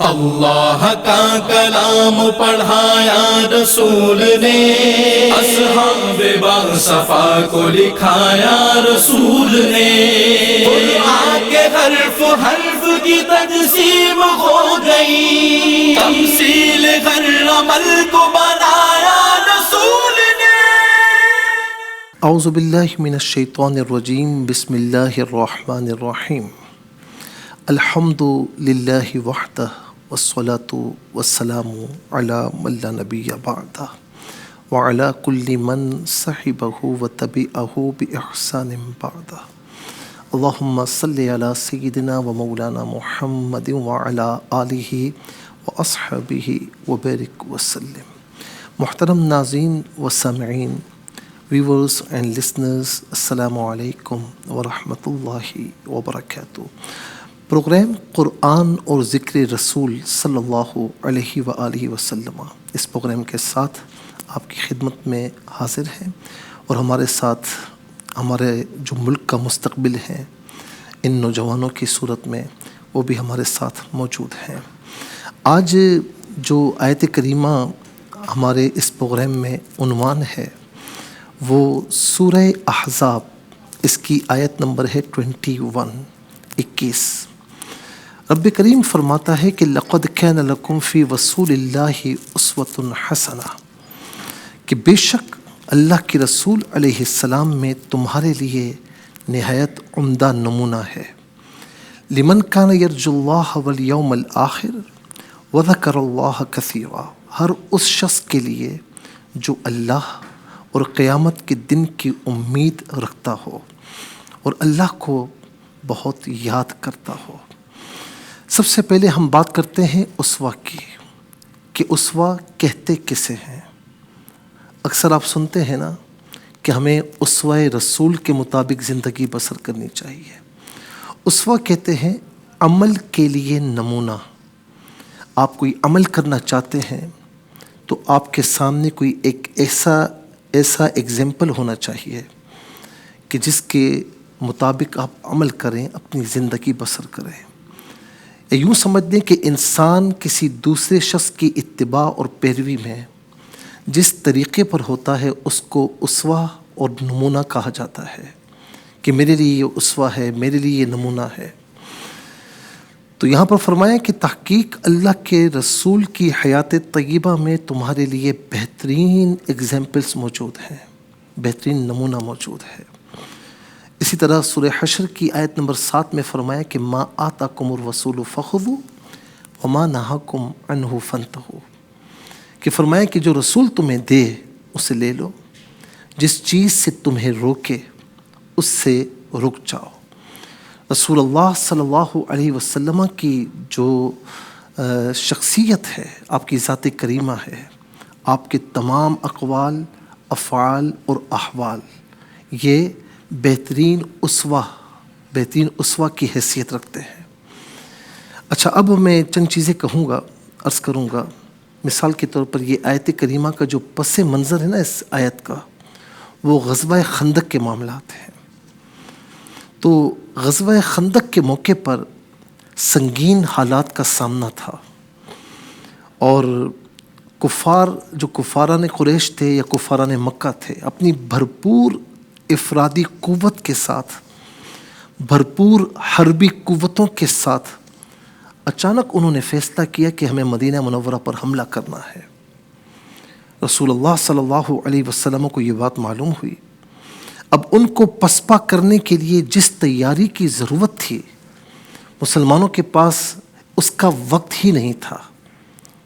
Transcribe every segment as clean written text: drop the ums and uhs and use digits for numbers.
اللہ کا کلام پڑھایا رسول نے، اصحاب باصفا کو لکھایا رسول نے، قرآن کے حرف حرف کی تقسیم ہو گئی، تمثیل ہر عمل کو بنایا رسول نے۔ اعوذ باللہ من الشیطان الرجیم، بسم اللہ الرحمن الرحیم۔ الحمد للہ وحدہ والصلاة والسلام علی من لا نبی بعدہ وعلی کل من صحبہ وتبعہ بإحسان بعدہ۔ اللہم صلی علی سیدنا و مولانا محمد وعلی آلہ واصحابہ وبارک وسلم۔ محترم ناظرین و سامعین، ویورز اینڈ لسنرز، السلام علیکم ورحمۃ اللہ وبرکاتہ۔ پروگرام قرآن اور ذکر رسول صلی اللہ علیہ وآلہ وسلم، اس پروگرام کے ساتھ آپ کی خدمت میں حاضر ہیں، اور ہمارے ساتھ ہمارے جو ملک کا مستقبل ہے ان نوجوانوں کی صورت میں، وہ بھی ہمارے ساتھ موجود ہیں۔ آج جو آیت کریمہ ہمارے اس پروگرام میں عنوان ہے وہ سورہ احزاب، اس کی آیت نمبر ہے 21۔ رب کریم فرماتا ہے کہ لقد کان لکم فی رسول اللہ اسوۃ حسنہ، کہ بے شک اللہ کے رسول علیہ السلام میں تمہارے لیے نہایت عمدہ نمونہ ہے۔ لمن کان یرجو اللہ والیوم الآخر وذکر اللہ کثیرا، ہر اس شخص کے لیے جو اللہ اور قیامت کے دن کی امید رکھتا ہو اور اللہ کو بہت یاد کرتا ہو۔ سب سے پہلے ہم بات کرتے ہیں اسوہ کی، کہ اسوہ کہتے کسے ہیں۔ اکثر آپ سنتے ہیں نا کہ ہمیں اسوہ رسول کے مطابق زندگی بسر کرنی چاہیے۔ اسوہ کہتے ہیں عمل کے لیے نمونہ۔ آپ کوئی عمل کرنا چاہتے ہیں تو آپ کے سامنے کوئی ایک ایسا ایگزامپل ہونا چاہیے کہ جس کے مطابق آپ عمل کریں، اپنی زندگی بسر کریں۔ یا یوں سمجھ دیں کہ انسان کسی دوسرے شخص کی اتباع اور پیروی میں جس طریقے پر ہوتا ہے اس کو اسوہ اور نمونہ کہا جاتا ہے، کہ میرے لیے یہ اسوہ ہے، میرے لیے یہ نمونہ ہے۔ تو یہاں پر فرمایا کہ تحقیق اللہ کے رسول کی حیات طیبہ میں تمہارے لیے بہترین ایگزامپلس موجود ہیں، بہترین نمونہ موجود ہے۔ اسی طرح سورہ حشر کی آیت نمبر 7 میں فرمایا کہ ما آتاکم الرسول فخذوا وما نہاکم عنہ فانتہوا، کہ فرمایا کہ جو رسول تمہیں دے اسے لے لو، جس چیز سے تمہیں روکے اس سے رک جاؤ۔ رسول اللہ صلی اللہ علیہ وسلم کی جو شخصیت ہے، آپ کی ذات کریمہ ہے، آپ کے تمام اقوال، افعال اور احوال یہ بہترین اسوہ کی حیثیت رکھتے ہیں۔ اچھا، اب میں چند چیزیں کہوں گا، عرض کروں گا۔ مثال کے طور پر یہ آیت کریمہ کا جو پس منظر ہے نا اس آیت کا، وہ غزوہ خندق کے معاملات ہیں۔ تو غزوہ خندق کے موقع پر سنگین حالات کا سامنا تھا، اور کفاران قریش تھے یا کفاران مکہ تھے، اپنی بھرپور افرادی قوت کے ساتھ، بھرپور حربی قوتوں کے ساتھ اچانک انہوں نے فیصلہ کیا کہ ہمیں مدینہ منورہ پر حملہ کرنا ہے۔ رسول اللہ صلی اللہ علیہ وسلم کو یہ بات معلوم ہوئی۔ اب ان کو پسپا کرنے کے لیے جس تیاری کی ضرورت تھی، مسلمانوں کے پاس اس کا وقت ہی نہیں تھا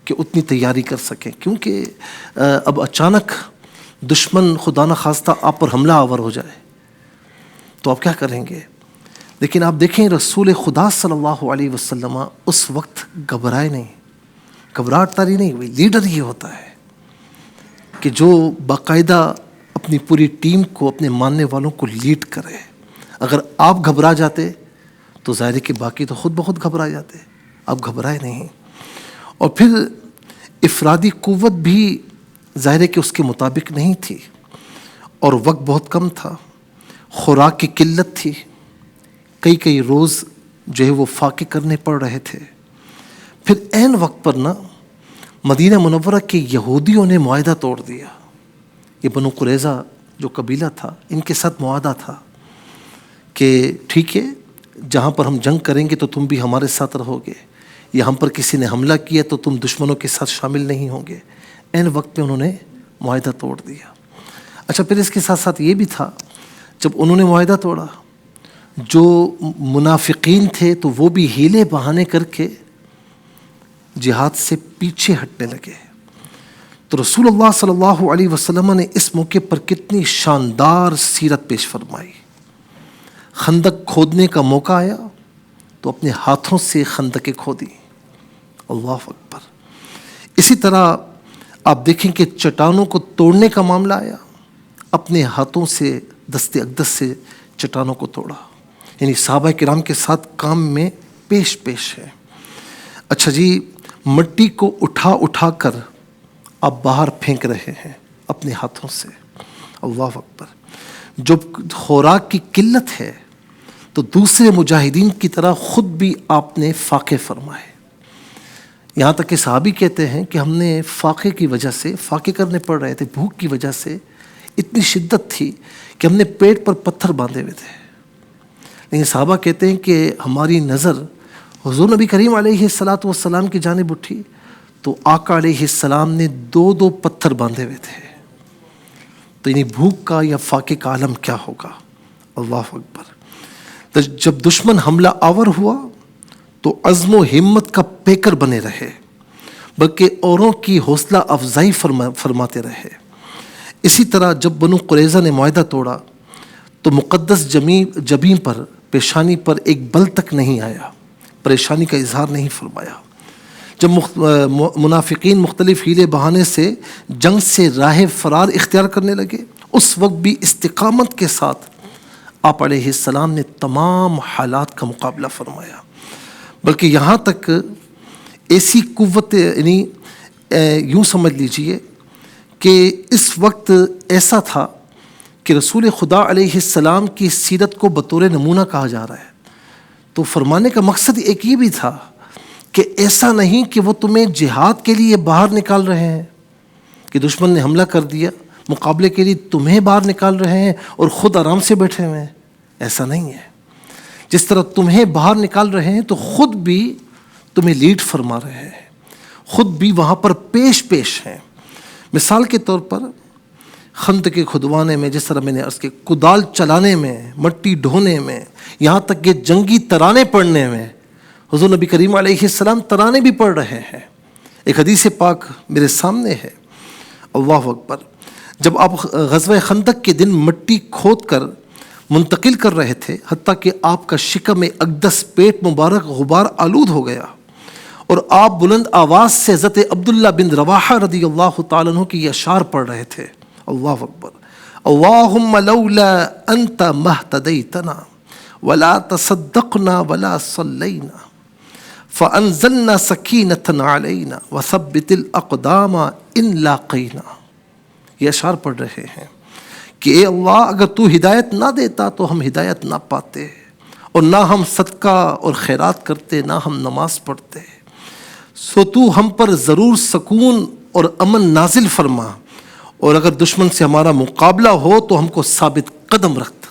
کہ اتنی تیاری کر سکیں، کیونکہ اب اچانک دشمن خدا نخواستہ آپ پر حملہ آور ہو جائے تو آپ کیا کریں گے۔ لیکن آپ دیکھیں رسول خدا صلی اللہ علیہ وسلم اس وقت گھبرائے نہیں، گھبراہٹ طاری نہیں ہوئی۔ لیڈر یہ ہوتا ہے کہ جو باقاعدہ اپنی پوری ٹیم کو، اپنے ماننے والوں کو لیڈ کرے۔ اگر آپ گھبرا جاتے تو ظاہر ہے کہ باقی تو خود بخود گھبرا جاتے، آپ گھبرائے نہیں۔ اور پھر افرادی قوت بھی ظاہر ہے کہ اس کے مطابق نہیں تھی، اور وقت بہت کم تھا، خوراک کی قلت تھی، کئی روز جو ہے وہ فاقے کرنے پڑ رہے تھے۔ پھر عین وقت پر نا مدینہ منورہ کے یہودیوں نے معاہدہ توڑ دیا. یہ بنو قریظہ جو قبیلہ تھا ان کے ساتھ معاہدہ تھا کہ ٹھیک ہے جہاں پر ہم جنگ کریں گے تو تم بھی ہمارے ساتھ رہو گے، یا ہم پر کسی نے حملہ کیا تو تم دشمنوں کے ساتھ شامل نہیں ہوں گے. عین وقت پہ انہوں نے معاہدہ توڑ دیا. اچھا پھر اس کے ساتھ ساتھ یہ بھی تھا جب انہوں نے معاہدہ توڑا جو منافقین تھے تو وہ بھی ہیلے بہانے کر کے جہاد سے پیچھے ہٹنے لگے. تو رسول اللہ صلی اللہ علیہ وسلم نے اس موقع پر کتنی شاندار سیرت پیش فرمائی. خندق کھودنے کا موقع آیا تو اپنے ہاتھوں سے خندقیں کھودی. اللہ اکبر. اسی طرح آپ دیکھیں کہ چٹانوں کو توڑنے کا معاملہ آیا، اپنے ہاتھوں سے دست اقدس سے چٹانوں کو توڑا. یعنی صحابہ کرام کے ساتھ کام میں پیش ہے. اچھا جی، مٹی کو اٹھا کر آپ باہر پھینک رہے ہیں اپنے ہاتھوں سے. اللہ اکبر. جب خوراک کی قلت ہے تو دوسرے مجاہدین کی طرح خود بھی آپ نے فاقے فرمائے. یہاں تک کہ صحابی کہتے ہیں کہ ہم نے فاقے کی وجہ سے فاقے کرنے پڑ رہے تھے، بھوک کی وجہ سے اتنی شدت تھی کہ ہم نے پیٹ پر پتھر باندھے ہوئے تھے. لیکن صحابہ کہتے ہیں کہ ہماری نظر حضور نبی کریم علیہ الصلاۃ والسلام کی جانب اٹھی تو آقا علیہ السلام نے 2 پتھر باندھے ہوئے تھے. تو یعنی بھوک کا یا فاقے کا عالم کیا ہوگا. اللہ اکبر. تو جب دشمن حملہ آور ہوا تو عزم و ہمت کا پیکر بنے رہے، بلکہ اوروں کی حوصلہ افزائی فرماتے رہے. اسی طرح جب بنو قریظہ نے معاہدہ توڑا تو مقدس جبین پر پیشانی پر ایک بل تک نہیں آیا، پریشانی کا اظہار نہیں فرمایا. جب منافقین مختلف ہیلے بہانے سے جنگ سے راہ فرار اختیار کرنے لگے، اس وقت بھی استقامت کے ساتھ آپ علیہ السلام نے تمام حالات کا مقابلہ فرمایا. بلکہ یہاں تک ایسی قوت، یعنی یوں سمجھ لیجئے کہ اس وقت ایسا تھا کہ رسول خدا علیہ السلام کی سیرت کو بطور نمونہ کہا جا رہا ہے. تو فرمانے کا مقصد ایک یہ بھی تھا کہ ایسا نہیں کہ وہ تمہیں جہاد کے لیے باہر نکال رہے ہیں، کہ دشمن نے حملہ کر دیا مقابلے کے لیے تمہیں باہر نکال رہے ہیں اور خود آرام سے بیٹھے ہوئے ہیں. ایسا نہیں ہے. جس طرح تمہیں باہر نکال رہے ہیں تو خود بھی تمہیں لیڈ فرما رہے ہیں، خود بھی وہاں پر پیش ہیں. مثال کے طور پر خندق کھدوانے میں، جس طرح میں نے عرض کیا، کدال چلانے میں، مٹی ڈھونے میں، یہاں تک کہ جنگی ترانے پڑھنے میں حضور نبی کریم علیہ السلام ترانے بھی پڑھ رہے ہیں. ایک حدیث پاک میرے سامنے ہے. اللہ اکبر. جب آپ غزوہ خندق کے دن مٹی کھود کر منتقل کر رہے تھے، حتیٰ کہ آپ کا شکم اقدس پیٹ مبارک غبار آلود ہو گیا اور آپ بلند آواز سے حضرت عبداللہ بن رواحہ رضی اللہ تعالیٰ عنہ کی یہ اشعار پڑھ رہے تھے. اللہ اکبر. اللہم لولا انت مہتدیتنا ولا تصدقنا ولا صلینا فانزلنا سکینة علینا وثبت الاقدام ان لاقینا. یہ اشعار پڑھ رہے ہیں کہ اے اللہ، اگر تو ہدایت نہ دیتا تو ہم ہدایت نہ پاتے، اور نہ ہم صدقہ اور خیرات کرتے، نہ ہم نماز پڑھتے. سو تو ہم پر ضرور سکون اور امن نازل فرما، اور اگر دشمن سے ہمارا مقابلہ ہو تو ہم کو ثابت قدم رکھ.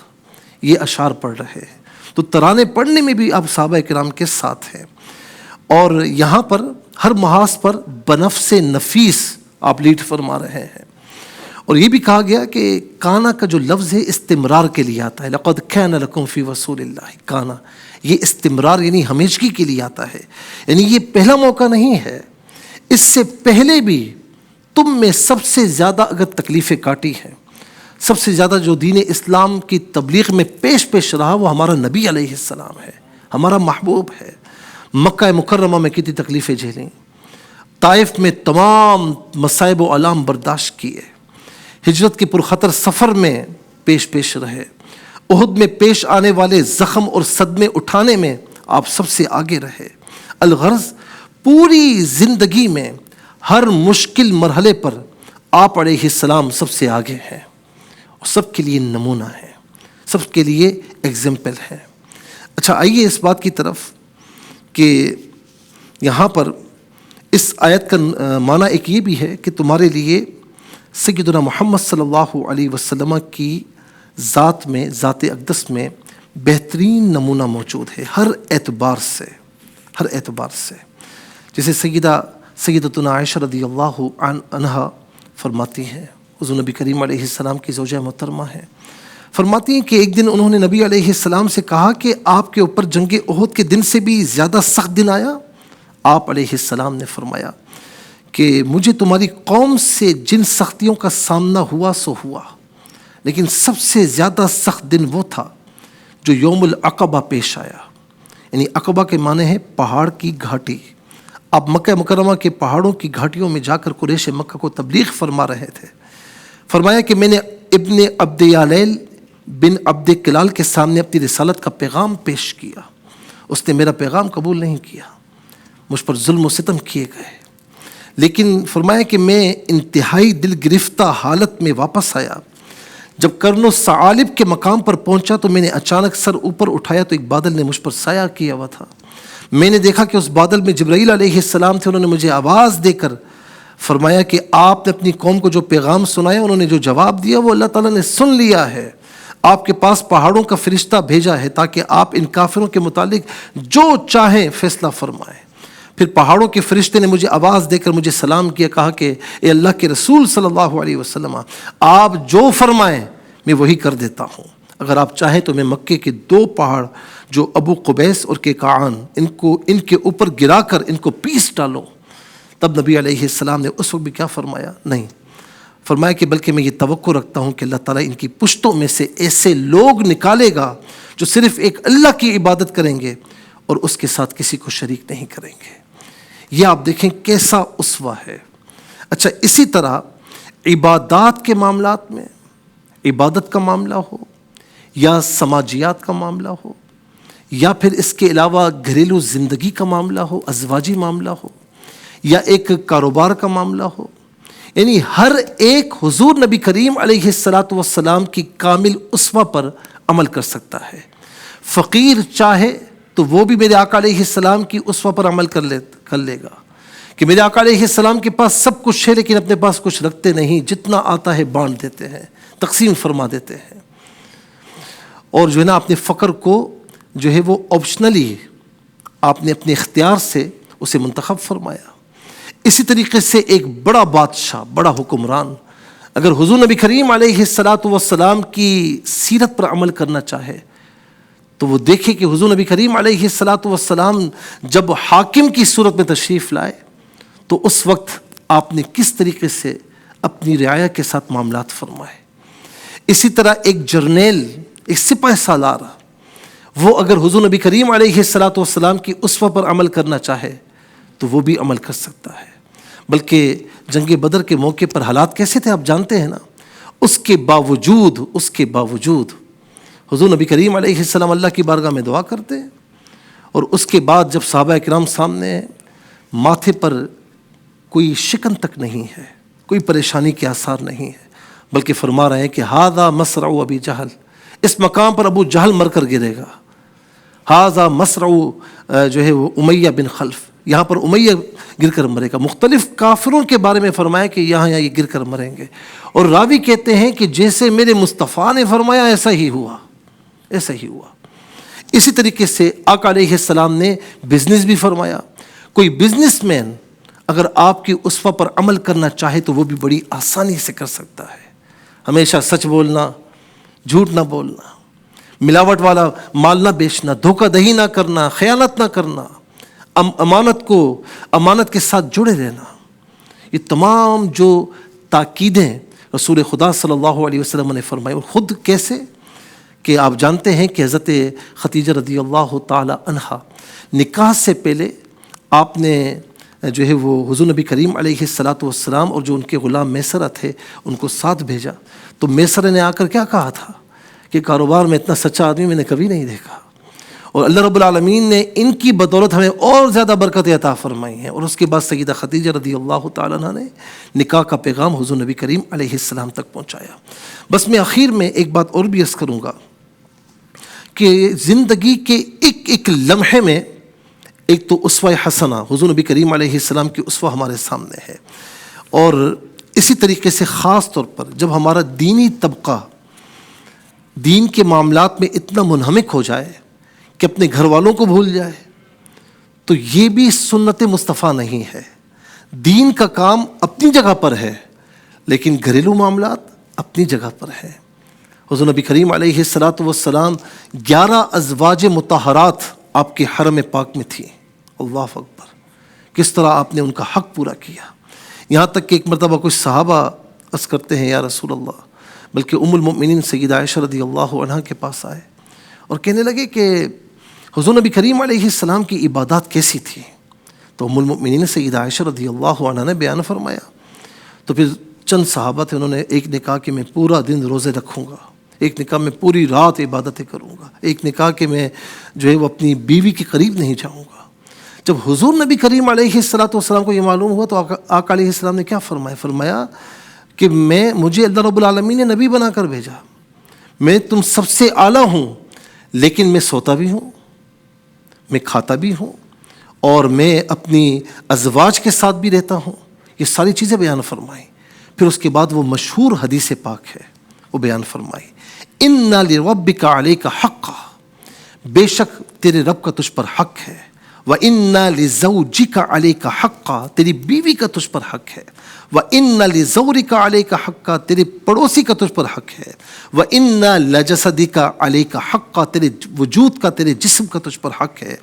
یہ اشعار پڑھ رہے ہیں. تو ترانے پڑھنے میں بھی آپ صحابہ کرام کے ساتھ ہیں، اور یہاں پر ہر محاذ پر بنفس نفیس آپ لیڈ فرما رہے ہیں. اور یہ بھی کہا گیا کہ کانا کا جو لفظ ہے استمرار کے لیے آتا ہے. لقد کان لکم فی رسول اللہ کانا، یہ استمرار یعنی ہمیشگی کے لیے آتا ہے. یعنی یہ پہلا موقع نہیں ہے، اس سے پہلے بھی تم میں سب سے زیادہ اگر تکلیفیں کاٹی ہیں، سب سے زیادہ جو دین اسلام کی تبلیغ میں پیش رہا، وہ ہمارا نبی علیہ السلام ہے، ہمارا محبوب ہے. مکہ مکرمہ میں کتنی تکلیفیں جھیلیں، طائف میں تمام مصائب و آلام برداشت کیے، ہجرت کے پرخطر سفر میں پیش رہے، احد میں پیش آنے والے زخم اور صدمے اٹھانے میں آپ سب سے آگے رہے. الغرض پوری زندگی میں ہر مشکل مرحلے پر آپ علیہ السلام سب سے آگے ہیں، اور سب کے لیے نمونہ ہیں، سب کے لیے ایگزامپل ہیں. اچھا آئیے اس بات کی طرف کہ یہاں پر اس آیت کا معنی ایک یہ بھی ہے کہ تمہارے لیے سیدنا محمد صلی اللہ علیہ وسلم کی ذات میں، ذات اقدس میں بہترین نمونہ موجود ہے ہر اعتبار سے. جیسے سیدتنا عائشہ رضی اللہ عنہا فرماتی ہیں، حضور نبی کریم علیہ السلام کی زوجہ محترمہ ہیں، فرماتی ہیں کہ ایک دن انہوں نے نبی علیہ السلام سے کہا کہ آپ کے اوپر جنگ احد کے دن سے بھی زیادہ سخت دن آیا؟ آپ علیہ السلام نے فرمایا کہ مجھے تمہاری قوم سے جن سختیوں کا سامنا ہوا سو ہوا، لیکن سب سے زیادہ سخت دن وہ تھا جو یوم العقبہ پیش آیا. یعنی عقبہ کے معنی ہے پہاڑ کی گھاٹی. آپ مکہ مکرمہ کے پہاڑوں کی گھاٹیوں میں جا کر قریش مکہ کو تبلیغ فرما رہے تھے. فرمایا کہ میں نے ابن عبد یالیل بن عبد کلال کے سامنے اپنی رسالت کا پیغام پیش کیا، اس نے میرا پیغام قبول نہیں کیا، مجھ پر ظلم و ستم کیے گئے. لیکن فرمایا کہ میں انتہائی دل گرفتہ حالت میں واپس آیا. جب کرن و ثعالب کے مقام پر پہنچا تو میں نے اچانک سر اوپر اٹھایا تو ایک بادل نے مجھ پر سایہ کیا ہوا تھا. میں نے دیکھا کہ اس بادل میں جبرائیل علیہ السلام تھے. انہوں نے مجھے آواز دے کر فرمایا کہ آپ نے اپنی قوم کو جو پیغام سنایا، انہوں نے جو جواب دیا وہ اللہ تعالیٰ نے سن لیا ہے. آپ کے پاس پہاڑوں کا فرشتہ بھیجا ہے تاکہ آپ ان کافروں کے متعلق جو چاہیں فیصلہ فرمائیں. پھر پہاڑوں کے فرشتے نے مجھے آواز دے کر مجھے سلام کیا، کہا کہ اے اللہ کے رسول صلی اللہ علیہ وسلم، آپ جو فرمائیں میں وہی کر دیتا ہوں. اگر آپ چاہیں تو میں مکے کے 2 پہاڑ جو ابو قبیس اور کیکعان، ان کے اوپر گرا کر ان کو پیس ڈالوں. تب نبی علیہ السلام نے اس وقت بھی کیا فرمایا؟ نہیں، فرمایا کہ بلکہ میں یہ توقع رکھتا ہوں کہ اللہ تعالیٰ ان کی پشتوں میں سے ایسے لوگ نکالے گا جو صرف ایک اللہ کی عبادت کریں گے اور اس کے ساتھ کسی کو شریک نہیں کریں گے. یہ آپ دیکھیں کیسا اسوہ ہے. اچھا، اسی طرح عبادات کے معاملات میں، عبادت کا معاملہ ہو یا سماجیات کا معاملہ ہو یا پھر اس کے علاوہ گھریلو زندگی کا معاملہ ہو، ازواجی معاملہ ہو یا ایک کاروبار کا معاملہ ہو، یعنی ہر ایک حضور نبی کریم علیہ السلام کی کامل اسوہ پر عمل کر سکتا ہے. فقیر چاہے تو وہ بھی میرے آقا علیہ السلام کی اسوہ پر عمل کر لے گا کہ میرے آقا علیہ السلام کے پاس سب کچھ ہے لیکن اپنے پاس کچھ رکھتے نہیں، جتنا آتا ہے بانٹ دیتے ہیں، تقسیم فرما دیتے ہیں. اور جو ہے نا اپنے فقر کو جو ہے وہ آپشنلی آپ نے اپنے اختیار سے اسے منتخب فرمایا. اسی طریقے سے ایک بڑا بادشاہ، بڑا حکمران اگر حضور نبی کریم علیہ السلام کی سیرت پر عمل کرنا چاہے تو وہ دیکھے کہ حضور نبی کریم علیہ السلام جب حاکم کی صورت میں تشریف لائے تو اس وقت آپ نے کس طریقے سے اپنی رعایا کے ساتھ معاملات فرمائے. اسی طرح ایک جرنیل، ایک سپاہ سالار، وہ اگر حضور نبی کریم علیہ السلام کی اسوہ پر عمل کرنا چاہے تو وہ بھی عمل کر سکتا ہے. بلکہ جنگ بدر کے موقع پر حالات کیسے تھے آپ جانتے ہیں نا. اس کے باوجود حضور نبی کریم علیہ السلام اللہ کی بارگاہ میں دعا کرتے ہیں اور اس کے بعد جب صحابہ کرام سامنے ہیں، ماتھے پر کوئی شکن تک نہیں ہے، کوئی پریشانی کے آثار نہیں ہے، بلکہ فرما رہے ہیں کہ ھذا مصرع ابی جہل، اس مقام پر ابو جہل مر کر گرے گا. ھذا مصرع جو ہے وہ امیہ بن خلف، یہاں پر امیہ گر کر مرے گا. مختلف کافروں کے بارے میں فرمایا کہ یہاں یہ گر کر مریں گے. اور راوی کہتے ہیں کہ جیسے میرے مصطفیٰ نے فرمایا ایسا ہی ہوا. اسی طریقے سے آقا علیہ السلام نے بزنس بھی فرمایا. کوئی بزنس مین اگر آپ کی اسوہ پر عمل کرنا چاہے تو وہ بھی بڑی آسانی سے کر سکتا ہے. ہمیشہ سچ بولنا، جھوٹ نہ بولنا، ملاوٹ والا مال نہ بیچنا، دھوکہ دہی نہ کرنا، خیانت نہ کرنا، امانت کے ساتھ جڑے رہنا، یہ تمام جو تاکیدیں رسول خدا صلی اللہ علیہ وسلم نے فرمائی. اور خود کیسے کہ آپ جانتے ہیں کہ حضرت خدیجہ رضی اللہ تعالی عنہا نکاح سے پہلے آپ نے جو ہے وہ حضور نبی کریم علیہ السلام اور جو ان کے غلام میسرہ تھے ان کو ساتھ بھیجا. تو میسرہ نے آ کر کیا کہا تھا کہ کاروبار میں اتنا سچا آدمی میں نے کبھی نہیں دیکھا، اور اللہ رب العالمین نے ان کی بدولت ہمیں اور زیادہ برکتیں عطا فرمائی ہیں. اور اس کے بعد سیدہ خدیجہ رضی اللہ تعالیٰ عنہ نے نکاح کا پیغام حضور نبی کریم علیہ السلام تک پہنچایا. بس میں آخر میں ایک بات اور بھی عرض کروں گا کہ زندگی کے ایک لمحے میں ایک تو اسوہ حسنہ، حضور نبی کریم علیہ السلام کی اسوہ ہمارے سامنے ہے، اور اسی طریقے سے خاص طور پر جب ہمارا دینی طبقہ دین کے معاملات میں اتنا منہمک ہو جائے کہ اپنے گھر والوں کو بھول جائے، تو یہ بھی سنت مصطفیٰ نہیں ہے۔ دین کا کام اپنی جگہ پر ہے، لیکن گھریلو معاملات اپنی جگہ پر ہے۔ حضور نبی کریم علیہ السلام 11 ازواج مطہرات آپ کے حرم پاک میں تھیں۔ اللہ اکبر، کس طرح آپ نے ان کا حق پورا کیا۔ یہاں تک کہ ایک مرتبہ کچھ صحابہ عرض کرتے ہیں یا رسول اللہ، بلکہ ام المؤمنین سیدہ عائشہ رضی اللہ عنہا کے پاس آئے اور کہنے لگے کہ حضور نبی کریم علیہ السلام کی عبادات کیسی تھی؟ تو ام المؤمنین سیدہ عائشہ رضی اللہ عنہا نے بیان فرمایا۔ تو پھر چند صحابہ تھے، انہوں نے ایک نے کہا کہ میں پورا دن روزے رکھوں گا، ایک نے کہا میں پوری رات عبادتیں کروں گا، ایک نے کہا کہ میں جو ہے وہ اپنی بیوی کے قریب نہیں جاؤں گا۔ جب حضور نبی کریم علیہ السلام کو یہ معلوم ہوا تو آقا علیہ السلام نے کیا فرمایا؟ فرمایا کہ مجھے اللہ رب العالمین نے نبی بنا کر بھیجا، میں تم سب سے اعلیٰ ہوں، لیکن میں سوتا بھی ہوں، میں کھاتا بھی ہوں، اور میں اپنی ازواج کے ساتھ بھی رہتا ہوں۔ یہ ساری چیزیں بیان فرمائیں۔ پھر اس کے بعد وہ مشہور حدیث پاک ہے، وہ بیان فرمائی، اِنَّ لِرَبِّكَ عَلَيْكَ حَقًّا، بے شک تیرے رب کا تجھ پر حق ہے، وَإِنَّ لِزَوْجِكَ عَلَيْكَ حَقًّا، تیری بیوی کا تجھ پر حق ہے، وَإِنَّ لِزَوْرِكَ عَلَيْكَ حَقًّا، تیرے پڑوسی کا تجھ پر حق ہے، وَإِنَّ لَجَسَدِكَ عَلَيْكَ حَقًّا، تیرے وجود کا، تیرے جسم کا تجھ پر حق ہے،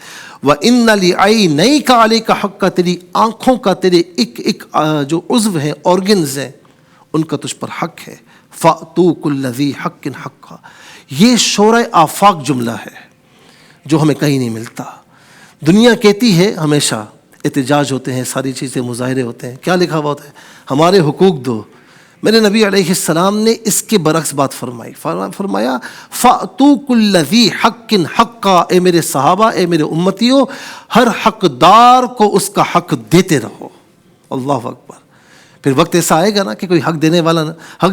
وَإِنَّ لِعَيْنَيْكَ عَلَيْكَ حَقًّا، تیری آنکھوں کا، تیرے ایک جو عضو ہیں، آرگنز ہیں، ان کا تجھ پر حق ہے، فَأْتُوا كُلَّ ذِي حَقٍّ حَقًّا۔ یہ شورۂ آفاق جملہ ہے جو ہمیں کہیں نہیں ملتا۔ دنیا کہتی ہے، ہمیشہ احتجاج ہوتے ہیں، ساری چیزیں مظاہرے ہوتے ہیں، کیا لکھا ہوا ہوتا ہے؟ ہمارے حقوق دو۔ میرے نبی علیہ السلام نے اس کے برعکس بات فرمائی، فرمایا فَأْتُوا كُلَّ ذِي حَقٍّ حَقًّا، اے میرے صحابہ، اے میرے امتیوں، ہر حقدار کو اس کا حق دیتے رہو۔ اللہ اکبر۔ پھر وقت ایسا آئے گا نا کہ کوئی حق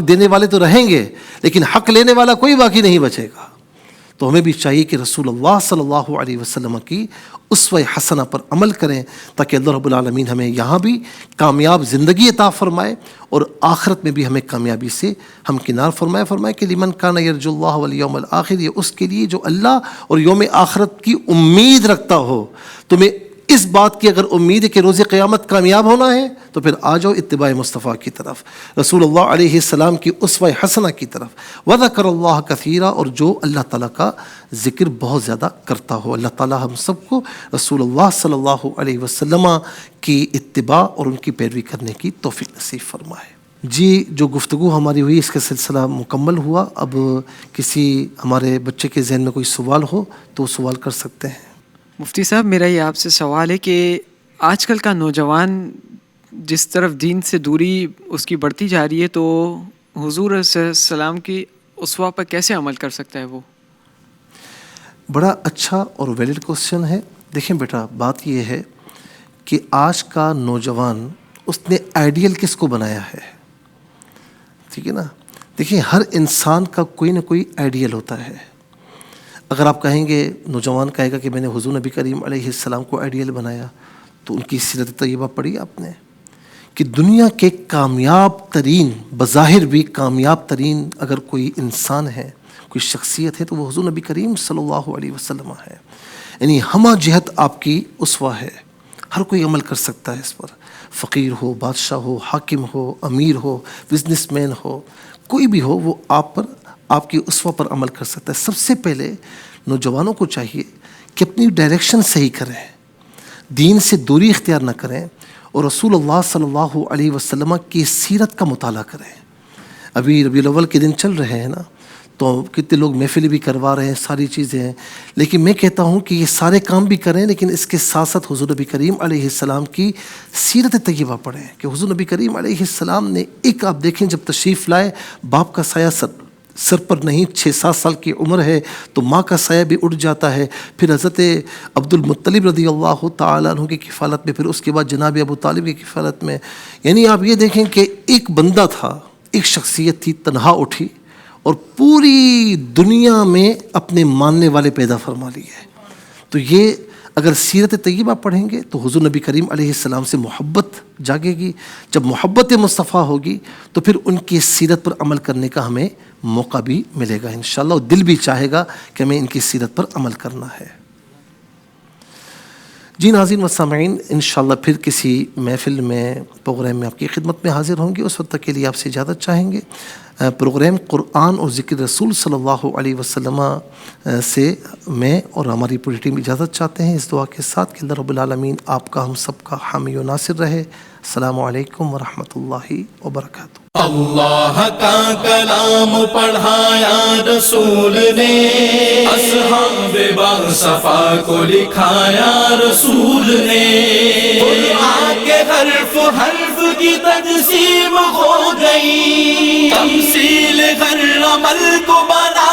دینے والے تو رہیں گے، لیکن حق لینے والا کوئی باقی نہیں بچے گا۔ تو ہمیں بھی چاہیے کہ رسول اللہ صلی اللہ علیہ وسلم کی اسوہ حسنہ پر عمل کریں، تاکہ اللہ رب العالمین ہمیں یہاں بھی کامیاب زندگی عطا فرمائے اور آخرت میں بھی ہمیں کامیابی سے ہمکنار فرمائے کہ لمن کان یرجو اللہ والیوم الآخر، یہ اس کے لیے جو اللہ اور یوم آخرت کی امید رکھتا ہو۔ تمہیں اس بات کی اگر امید ہے کہ روز قیامت کامیاب ہونا ہے تو پھر آ جاؤ اتباع مصطفیٰ کی طرف، رسول اللہ علیہ السلام کی اسوہ حسنہ کی طرف۔ وذکر اللہ کثیرا، اور جو اللہ تعالیٰ کا ذکر بہت زیادہ کرتا ہو۔ اللہ تعالیٰ ہم سب کو رسول اللہ صلی اللہ علیہ وسلم کی اتباع اور ان کی پیروی کرنے کی توفیق نصیب فرمائے۔ جی، جو گفتگو ہماری ہوئی اس کا سلسلہ مکمل ہوا۔ اب کسی ہمارے بچے کے ذہن میں کوئی سوال ہو تو سوال کر سکتے ہیں۔ مفتی صاحب، میرا یہ آپ سے سوال ہے کہ آج کل کا نوجوان جس طرف دین سے دوری اس کی بڑھتی جا رہی ہے، تو حضور صلی اللہ علیہ وسلم کی اسوہ پر کیسے عمل کر سکتا ہے وہ؟ بڑا اچھا اور ویلڈ کوسچن ہے۔ دیکھیں بیٹا، بات یہ ہے کہ آج کا نوجوان اس نے آئیڈیل کس کو بنایا ہے؟ ٹھیک ہے نا؟ دیکھیں، ہر انسان کا کوئی نہ کوئی آئیڈیل ہوتا ہے۔ اگر آپ کہیں گے، نوجوان کہے گا کہ میں نے حضور نبی کریم علیہ السلام کو آئیڈیل بنایا، تو ان کی سیرت طیبہ پڑھی آپ نے کہ دنیا کے کامیاب ترین، بظاہر بھی کامیاب ترین اگر کوئی انسان ہے، کوئی شخصیت ہے، تو وہ حضور نبی کریم صلی اللہ علیہ وسلم ہے۔ یعنی ہمہ جہت آپ کی اسوہ ہے، ہر کوئی عمل کر سکتا ہے اس پر، فقیر ہو، بادشاہ ہو، حاکم ہو، امیر ہو، بزنس مین ہو، کوئی بھی ہو، وہ آپ کی اسوہ پر عمل کر سکتا ہے۔ سب سے پہلے نوجوانوں کو چاہیے کہ اپنی ڈائریکشن صحیح کریں، دین سے دوری اختیار نہ کریں، اور رسول اللہ صلی اللہ علیہ وسلم کی سیرت کا مطالعہ کریں۔ ابھی ربیع الاول کے دن چل رہے ہیں نا، تو کتنے لوگ محفل بھی کروا رہے ہیں، ساری چیزیں ہیں، لیکن میں کہتا ہوں کہ یہ سارے کام بھی کریں، لیکن اس کے ساتھ ساتھ حضور نبی کریم علیہ السلام کی سیرت طیبہ پڑھیں کہ حضور نبی کریم علیہ السلام نے ایک، آپ دیکھیں جب تشریف لائے، باپ کا سایہ سر پر نہیں، 6-7 سال کی عمر ہے تو ماں کا سایہ بھی اٹھ جاتا ہے۔ پھر حضرت عبد المطلب رضی اللہ تعالیٰ عنہ کی کفالت میں، پھر اس کے بعد جناب ابو طالب کی کفالت میں۔ یعنی آپ یہ دیکھیں کہ ایک بندہ تھا، ایک شخصیت تھی، تنہا اٹھی اور پوری دنیا میں اپنے ماننے والے پیدا فرما لیے۔ تو یہ اگر سیرت طیبہ پڑھیں گے تو حضور نبی کریم علیہ السلام سے محبت جاگے گی. جب محبت مصطفیٰ ہوگی تو پھر ان کی سیرت پر عمل کرنے کا ہمیں موقع بھی ملے گا انشاءاللہ، اور دل بھی چاہے گا کہ ہمیں ان کی سیرت پر عمل کرنا ہے. جی ناظرین و سامعین، انشاءاللہ پھر کسی محفل میں پروگرام میں آپ کی خدمت میں حاضر ہوں گے. اس وقت تک کے لیے آپ سے اجازت چاہیں گے. پروگرام قرآن اور ذکر رسول صلی اللہ علیہ وسلم سے میں اور ہماری پوری ٹیم اجازت چاہتے ہیں اس دعا کے ساتھ کہ اللہ رب العالمین آپ کا ہم سب کا حامی و ناصر رہے. السلام علیکم ورحمۃ اللہ وبرکاتہ. اللہ کا کلام پڑھایا رسول نے، اصحاب باصفا کو لکھایا رسول نے. قرآن کے حرف حرف کی تقسیم ہو گئی، تمثیل ہر عمل کو بنا